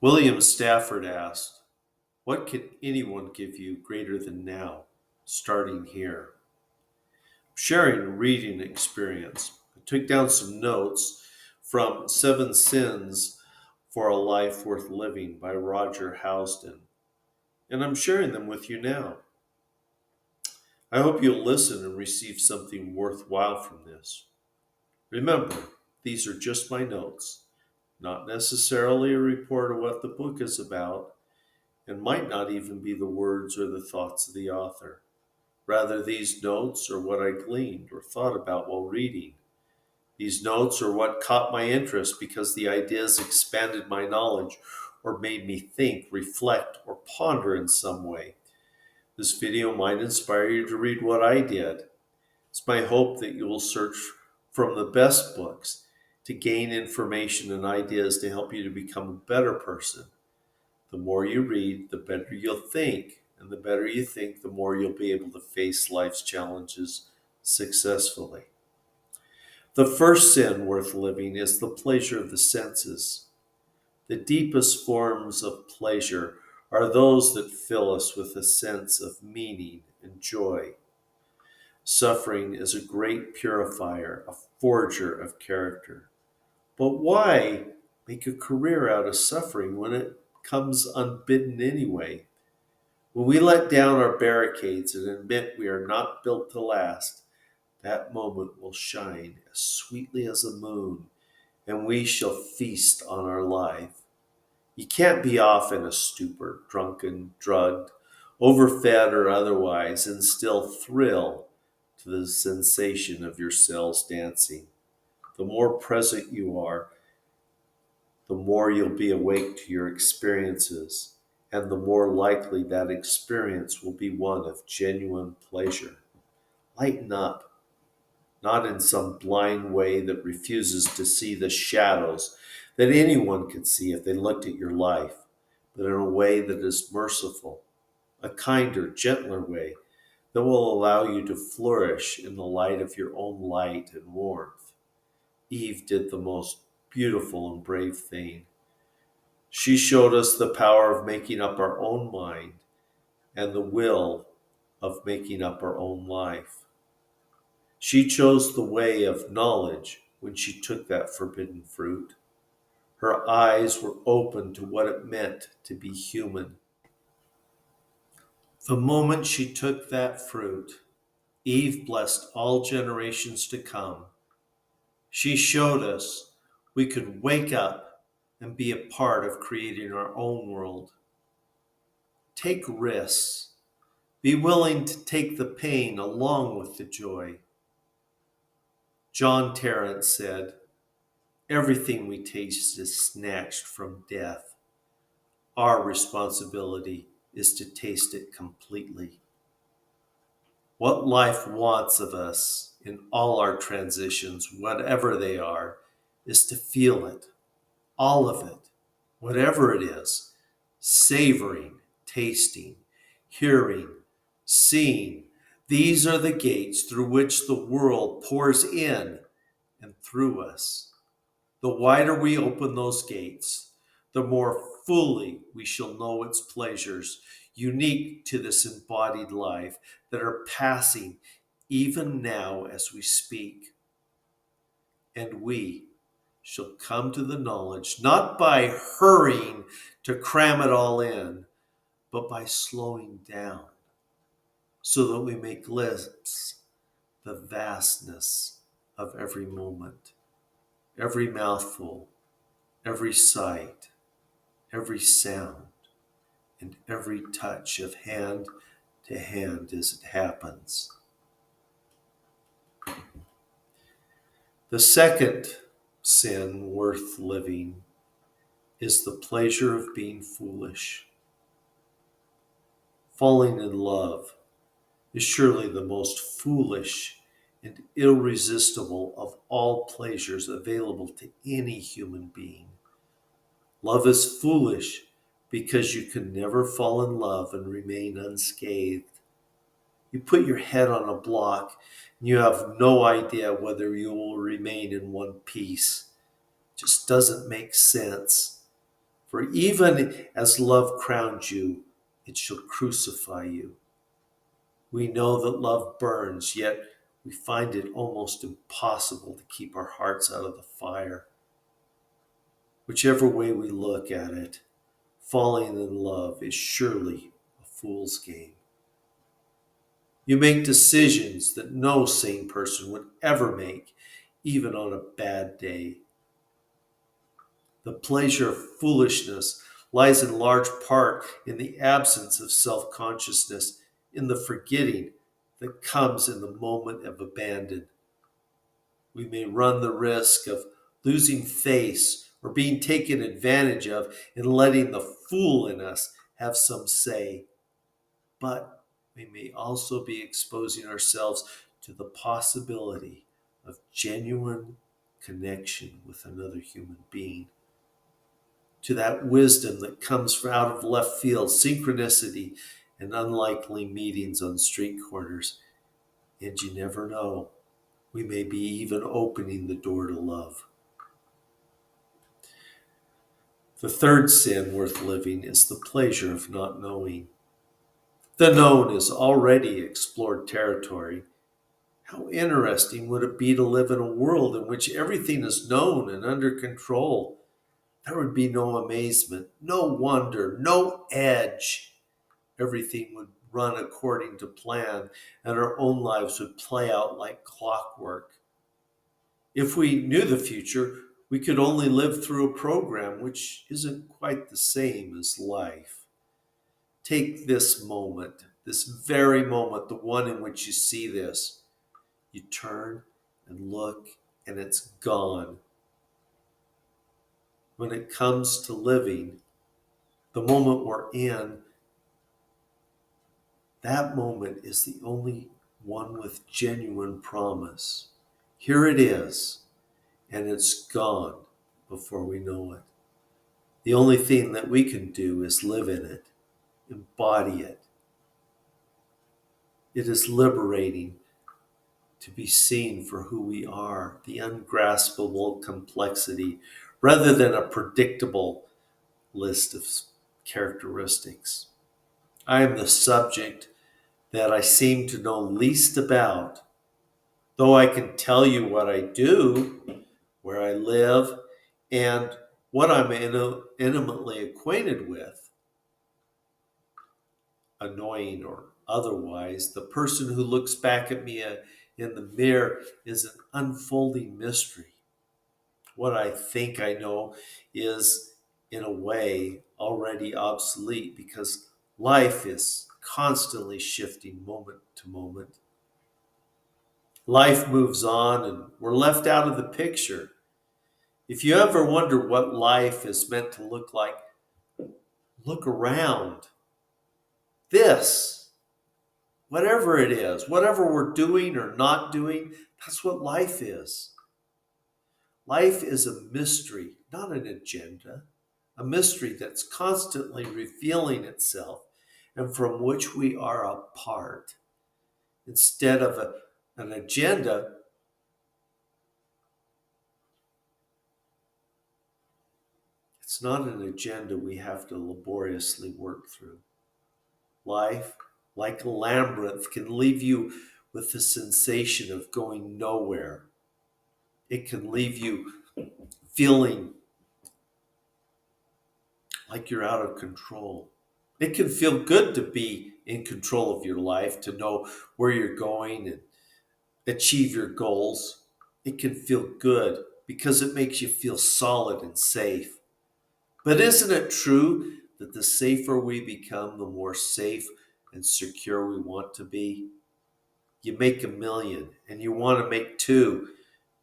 William Stafford asked, "What can anyone give you greater than now, starting here?" Sharing a reading experience. I took down some notes from Seven Sins for a Life Worth Living by Roger Housden, and I'm sharing them with you now. I hope you'll listen and receive something worthwhile from this. Remember, these are just my notes, not necessarily a report of what the book is about, and might not even be the words or the thoughts of the author. Rather, these notes are what I gleaned or thought about while reading. These notes are what caught my interest because the ideas expanded my knowledge or made me think, reflect, or ponder in some way. This video might inspire you to read what I did. It's my hope that you will search from the best books to gain information and ideas to help you to become a better person. The more you read, the better you'll think. And the better you think, the more you'll be able to face life's challenges successfully. The first sin worth living is the pleasure of the senses. The deepest forms of pleasure are those that fill us with a sense of meaning and joy. Suffering is a great purifier, a forger of character. But why make a career out of suffering when it comes unbidden anyway? When we let down our barricades and admit we are not built to last, that moment will shine as sweetly as a moon, and we shall feast on our life. You can't be off in a stupor, drunken, drugged, overfed, or otherwise, and still thrill to the sensation of your cells dancing. The more present you are, the more you'll be awake to your experiences, and the more likely that experience will be one of genuine pleasure. Lighten up, not in some blind way that refuses to see the shadows that anyone could see if they looked at your life, but in a way that is merciful, a kinder, gentler way that will allow you to flourish in the light of your own light and warmth. Eve did the most beautiful and brave thing. She showed us the power of making up our own mind and the will of making up our own life. She chose the way of knowledge when she took that forbidden fruit. Her eyes were open to what it meant to be human. The moment she took that fruit, Eve blessed all generations to come. She showed us we could wake up and be a part of creating our own world. Take risks. Be willing to take the pain along with the joy. John Terrence said, "Everything we taste is snatched from death. Our responsibility is to taste it completely." What life wants of us in all our transitions, whatever they are, is to feel it, all of it, whatever it is, savoring, tasting, hearing, seeing. These are the gates through which the world pours in and through us. The wider we open those gates, the more fully we shall know its pleasures, unique to this embodied life, that are passing even now as we speak. And we shall come to the knowledge, not by hurrying to cram it all in, but by slowing down, so that we may glimpse the vastness of every moment, every mouthful, every sight, every sound, and every touch of hand to hand as it happens. The second sin worth living is the pleasure of being foolish. Falling in love is surely the most foolish and irresistible of all pleasures available to any human being. Love is foolish because you can never fall in love and remain unscathed. You put your head on a block and you have no idea whether you will remain in one piece. It just doesn't make sense. For even as love crowns you, it shall crucify you. We know that love burns, yet we find it almost impossible to keep our hearts out of the fire. Whichever way we look at it, falling in love is surely a fool's game. You make decisions that no sane person would ever make, even on a bad day. The pleasure of foolishness lies in large part in the absence of self consciousness, in the forgetting that comes in the moment of abandon. We may run the risk of losing face or being taken advantage of and letting the fool in us have some say. But we may also be exposing ourselves to the possibility of genuine connection with another human being, to that wisdom that comes from out of left field, synchronicity, and unlikely meetings on street corners. And you never know, we may be even opening the door to love. The third sin worth living is the pleasure of not knowing. The known is already explored territory. How interesting would it be to live in a world in which everything is known and under control? There would be no amazement, no wonder, no edge. Everything would run according to plan, and our own lives would play out like clockwork. If we knew the future, we could only live through a program which isn't quite the same as life. Take this moment, this very moment, the one in which you see this. You turn and look, and it's gone. When it comes to living, the moment we're in, that moment is the only one with genuine promise. Here it is, and it's gone before we know it. The only thing that we can do is live in it, embody it. It is liberating to be seen for who we are, the ungraspable complexity, rather than a predictable list of characteristics. I am the subject that I seem to know least about, though I can tell you what I do, where I live, and what I'm intimately acquainted with. Annoying or otherwise, the person who looks back at me in the mirror is an unfolding mystery. What I think I know is, in a way, already obsolete because life is constantly shifting moment to moment. Life moves on and we're left out of the picture. If you ever wonder what life is meant to look like, look around. This, whatever it is, whatever we're doing or not doing, that's what life is. Life is a mystery, not an agenda, a mystery that's constantly revealing itself and from which we are a part. Instead of an agenda, it's not an agenda we have to laboriously work through. Life, like a labyrinth, can leave you with the sensation of going nowhere. It can leave you feeling like you're out of control. It can feel good to be in control of your life, to know where you're going and achieve your goals. It can feel good because it makes you feel solid and safe. But isn't it true that the safer we become, the more safe and secure we want to be? You make a million and you want to make two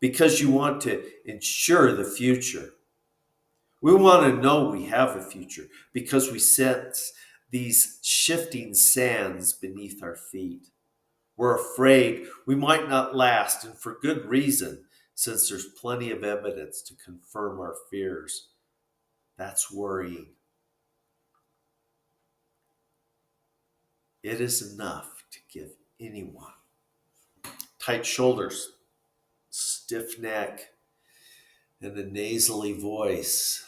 because you want to ensure the future. We want to know we have a future because we sense these shifting sands beneath our feet. We're afraid we might not last, and for good reason, since there's plenty of evidence to confirm our fears. That's worrying. It is enough to give anyone tight shoulders, stiff neck, and a nasally voice.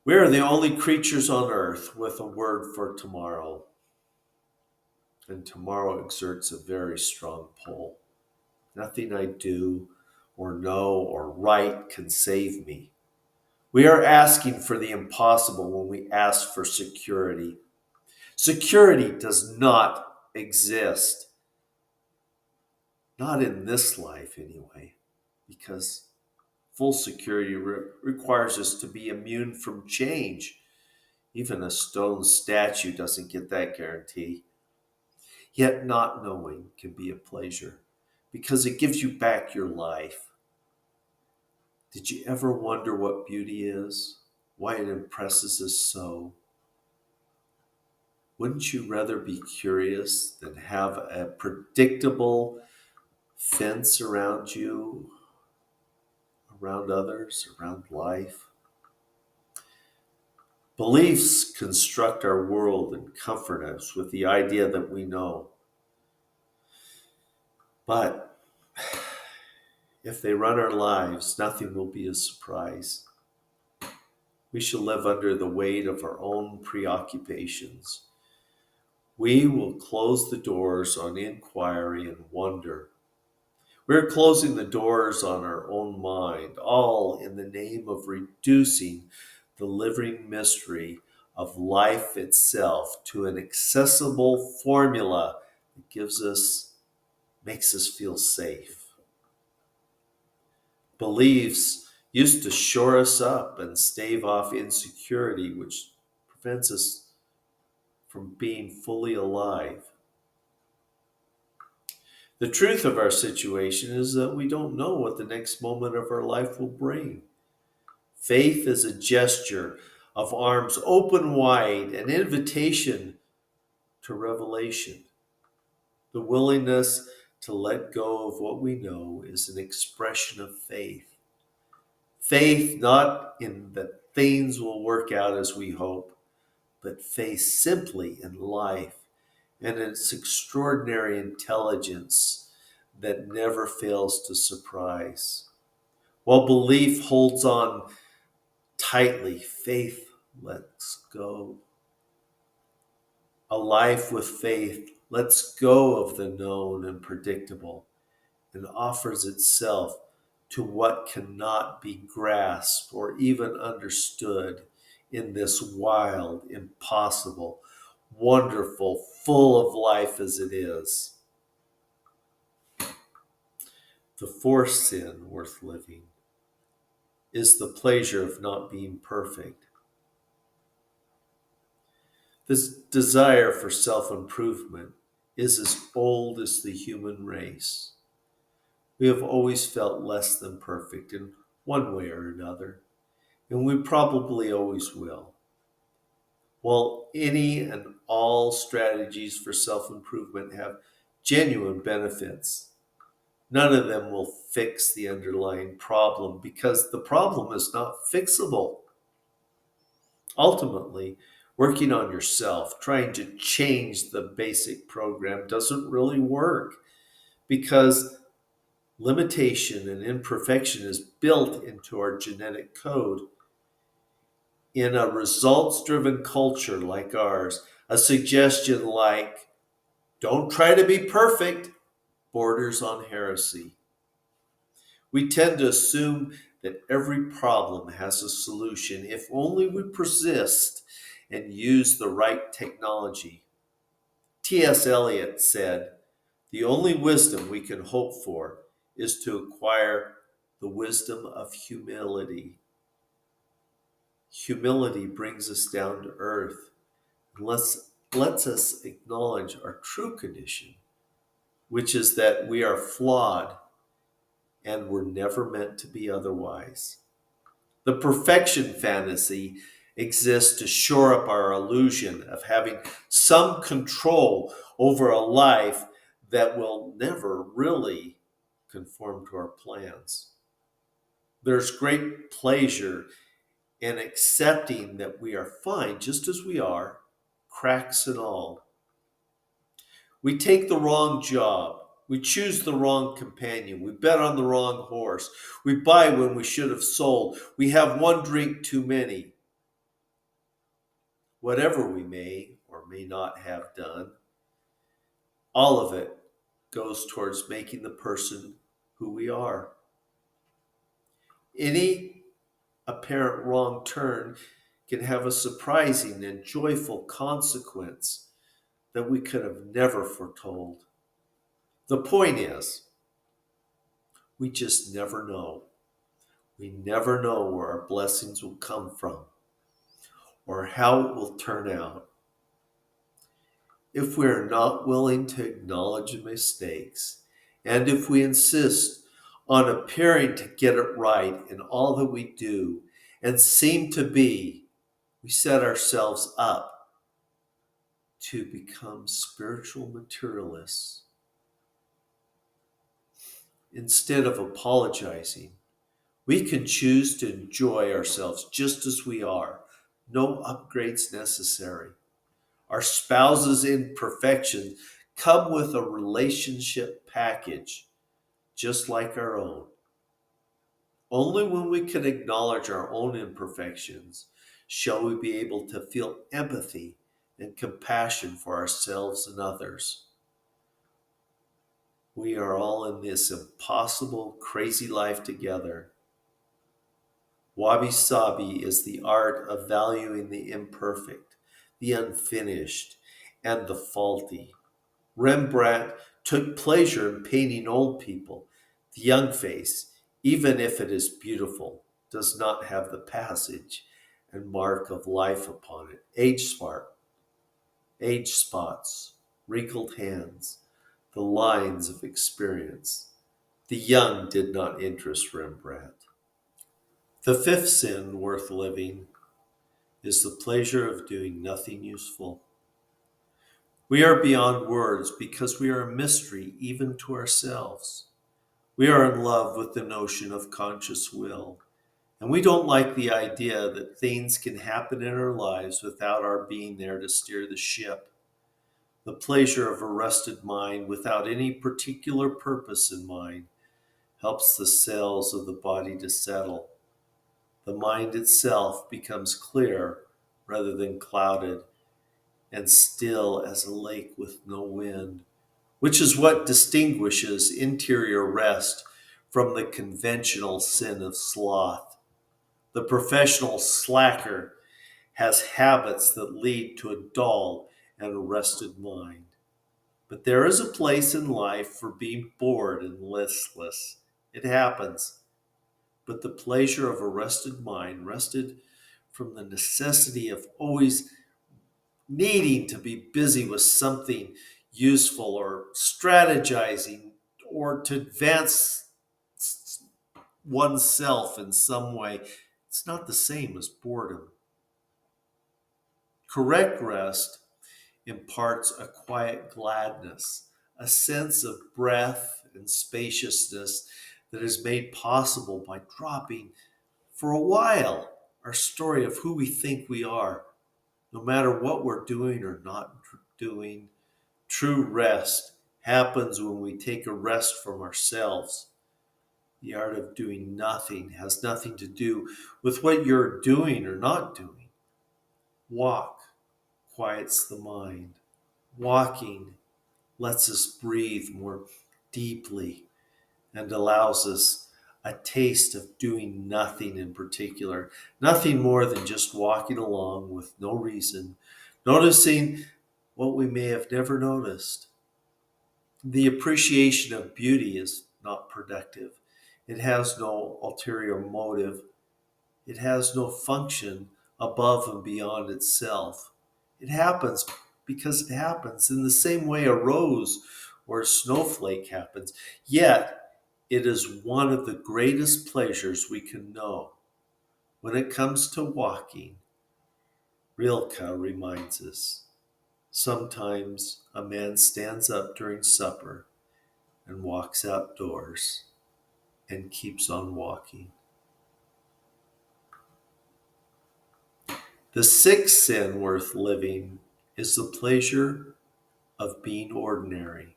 We are the only creatures on earth with a word for tomorrow, and tomorrow exerts a very strong pull. Nothing I do or know or write can save me. We are asking for the impossible when we ask for security. Security does not exist, not in this life anyway, because full security requires us to be immune from change. Even a stone statue doesn't get that guarantee. Yet not knowing can be a pleasure because it gives you back your life. Did you ever wonder what beauty is? Why it impresses us so? Wouldn't you rather be curious than have a predictable fence around you, around others, around life? Beliefs construct our world and comfort us with the idea that we know. But if they run our lives, nothing will be a surprise. We shall live under the weight of our own preoccupations. We will close the doors on inquiry and wonder. We're closing the doors on our own mind, all in the name of reducing the living mystery of life itself to an accessible formula that makes us feel safe. Beliefs used to shore us up and stave off insecurity, which prevents us from being fully alive. The truth of our situation is that we don't know what the next moment of our life will bring. Faith is a gesture of arms open wide, an invitation to revelation. The willingness to let go of what we know is an expression of faith. Faith not in that things will work out as we hope, but faith simply in life and its extraordinary intelligence that never fails to surprise. While belief holds on tightly, faith lets go. A life with faith lets go of the known and predictable and offers itself to what cannot be grasped or even understood in this wild, impossible, wonderful, full of life as it is. The fourth sin worth living is the pleasure of not being perfect. This desire for self improvement is as old as the human race. We have always felt less than perfect in one way or another, and we probably always will. While any and all strategies for self improvement have genuine benefits, none of them will fix the underlying problem because the problem is not fixable. Ultimately, working on yourself, trying to change the basic program doesn't really work because limitation and imperfection is built into our genetic code. In a results driven culture like ours, a suggestion like, don't try to be perfect, borders on heresy. We tend to assume that every problem has a solution if only we persist and use the right technology. T.S. Eliot said, the only wisdom we can hope for is to acquire the wisdom of humility. Humility brings us down to earth and lets us acknowledge our true condition, which is that we are flawed and were never meant to be otherwise. The perfection fantasy exists to shore up our illusion of having some control over a life that will never really conform to our plans. There's great pleasure in accepting that we are fine just as we are, cracks and all. We take the wrong job. We choose the wrong companion. We bet on the wrong horse. We buy when we should have sold. We have one drink too many. whatever we may or may not have done, all of it goes towards making the person who we are. Any apparent wrong turn can have a surprising and joyful consequence that we could have never foretold. The point is, we just never know. We never know where our blessings will come from or how it will turn out. If we are not willing to acknowledge mistakes, and if we insist on appearing to get it right in all that we do and seem to be, we set ourselves up to become spiritual materialists. Instead of apologizing, we can choose to enjoy ourselves just as we are, no upgrades necessary. Our spouse's imperfections come with a relationship package, just like our own. Only when we can acknowledge our own imperfections shall we be able to feel empathy and compassion for ourselves and others. We are all in this impossible, crazy life together. Wabi Sabi is the art of valuing the imperfect, the unfinished, and the faulty. Rembrandt took pleasure in painting old people. The young face, even if it is beautiful, does not have the passage and mark of life upon it. Age spots, wrinkled hands, the lines of experience. The young did not interest Rembrandt. The fifth sin worth living is the pleasure of doing nothing useful. We are beyond words because we are a mystery even to ourselves. We are in love with the notion of conscious will, and we don't like the idea that things can happen in our lives without our being there to steer the ship. The pleasure of a rested mind without any particular purpose in mind helps the cells of the body to settle. The mind itself becomes clear rather than clouded and still as a lake with no wind, which is what distinguishes interior rest from the conventional sin of sloth. The professional slacker has habits that lead to a dull and arrested mind. But there is a place in life for being bored and listless. It happens. But the pleasure of a rested mind, rested from the necessity of always needing to be busy with something useful or strategizing or to advance oneself in some way, it's not the same as boredom. Correct rest imparts a quiet gladness, a sense of breadth and spaciousness that is made possible by dropping, for a while, our story of who we think we are. No matter what we're doing or not doing, true rest happens when we take a rest from ourselves. The art of doing nothing has nothing to do with what you're doing or not doing. Walk quiets the mind. Walking lets us breathe more deeply and allows us a taste of doing nothing in particular, nothing more than just walking along with no reason, noticing what we may have never noticed. The appreciation of beauty is not productive. It has no ulterior motive. It has no function above and beyond itself. It happens because it happens in the same way a rose or a snowflake happens. Yet, it is one of the greatest pleasures we can know. When it comes to walking, Rilke reminds us, sometimes a man stands up during supper and walks outdoors and keeps on walking. The sixth sin worth living is the pleasure of being ordinary.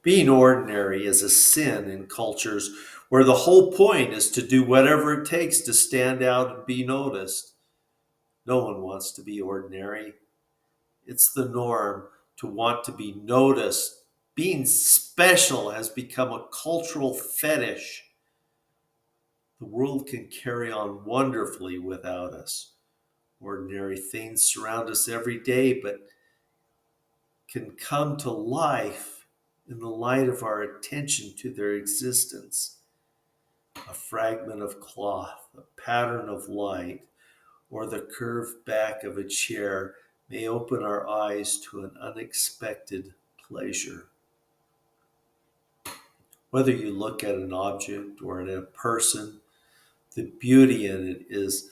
Being ordinary is a sin in cultures where the whole point is to do whatever it takes to stand out and be noticed. No one wants to be ordinary. It's the norm to want to be noticed. Being special has become a cultural fetish. The world can carry on wonderfully without us. Ordinary things surround us every day, but can come to life in the light of our attention to their existence. A fragment of cloth, a pattern of light, or the curved back of a chair may open our eyes to an unexpected pleasure. Whether you look at an object or at a person, the beauty in it is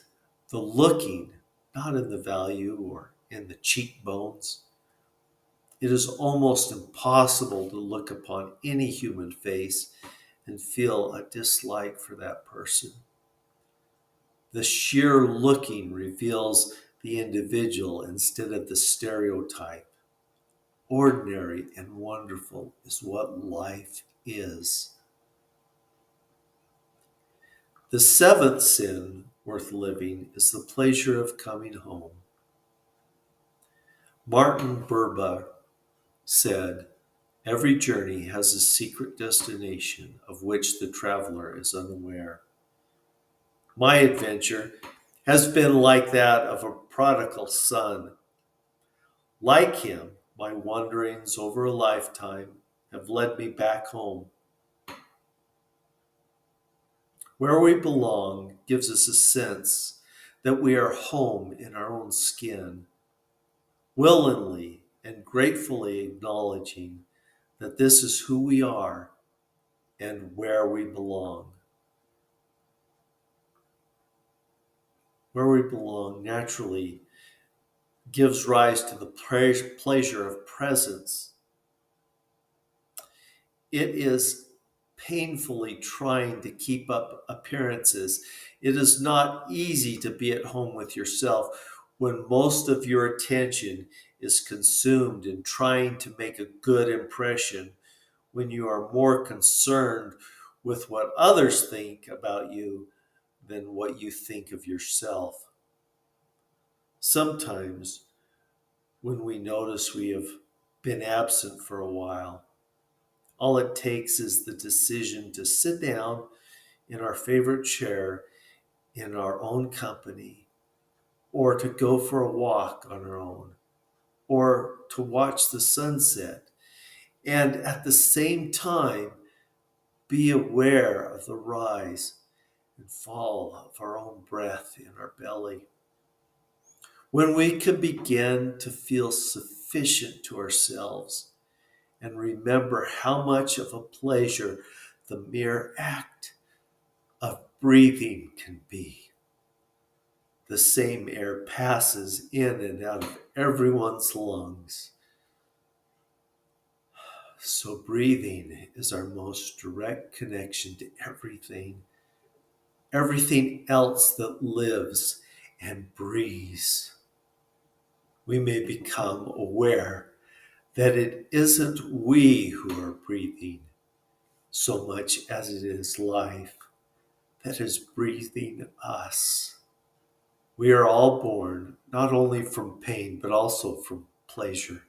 the looking, not in the value or in the cheekbones. It is almost impossible to look upon any human face and feel a dislike for that person. The sheer looking reveals the individual instead of the stereotype. Ordinary and wonderful is what life is. The seventh sin worth living is the pleasure of coming home. Martin Buber said, "Every journey has a secret destination of which the traveler is unaware." My adventure has been like that of a prodigal son. Like him, my wanderings over a lifetime have led me back home. Where we belong gives us a sense that we are home in our own skin, willingly and gratefully acknowledging that this is who we are and where we belong. Where we belong naturally gives rise to the pleasure of presence. It is painfully trying to keep up appearances. It is not easy to be at home with yourself when most of your attention is consumed in trying to make a good impression, when you are more concerned with what others think about you than what you think of yourself. Sometimes, when we notice we have been absent for a while, all it takes is the decision to sit down in our favorite chair in our own company, or to go for a walk on our own, or to watch the sunset, and at the same time be aware of the rise and fall of our own breath in our belly. When we can begin to feel sufficient to ourselves and remember how much of a pleasure the mere act of breathing can be. The same air passes in and out of everyone's lungs. So breathing is our most direct connection to everything, everything else that lives and breathes. We may become aware that it isn't we who are breathing so much as it is life that is breathing us. We are all born not only from pain, but also from pleasure.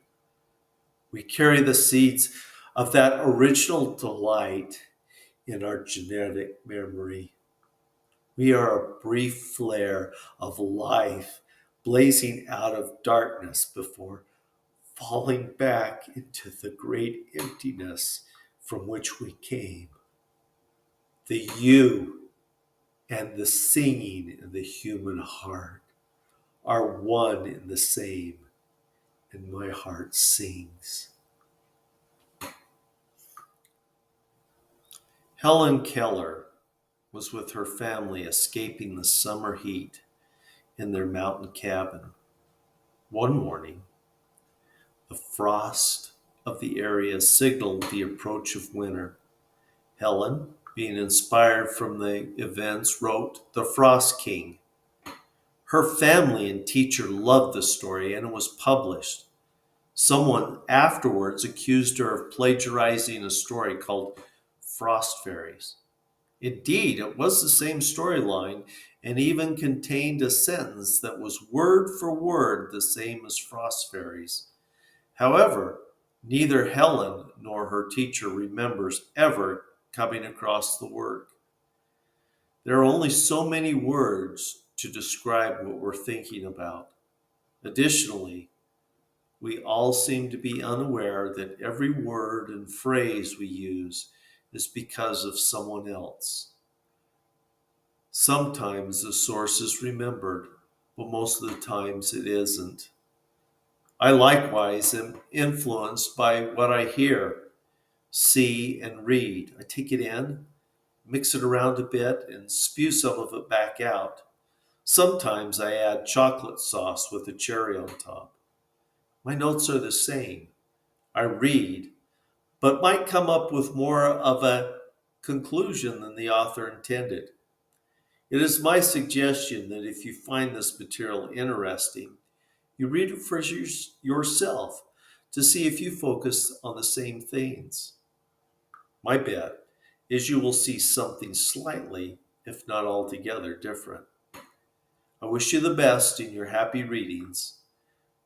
We carry the seeds of that original delight in our genetic memory. We are a brief flare of life blazing out of darkness before falling back into the great emptiness from which we came. The you and the singing in the human heart are one and the same, and my heart sings. Helen Keller was with her family escaping the summer heat in their mountain cabin. One morning, the frost of the area signaled the approach of winter. Helen, being inspired from the events, wrote The Frost King. Her family and teacher loved the story, and it was published. Someone afterwards accused her of plagiarizing a story called Frost Fairies. Indeed, it was the same storyline and even contained a sentence that was word for word the same as Frost Fairy's. However, neither Helen nor her teacher remembers ever coming across the work. There are only so many words to describe what we're thinking about. Additionally, we all seem to be unaware that every word and phrase we use is because of someone else. Sometimes the source is remembered, but most of the times it isn't. I likewise am influenced by what I hear, see, and read. I take it in, mix it around a bit, and spew some of it back out. Sometimes I add chocolate sauce with a cherry on top. My notes are the same. I read, but might come up with more of a conclusion than the author intended. It is my suggestion that if you find this material interesting, you read it for yourself to see if you focus on the same things. My bet is you will see something slightly, if not altogether, different. I wish you the best in your happy readings.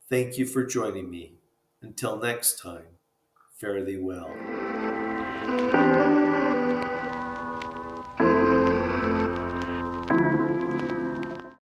Thank you for joining me. Until next time, fare thee well.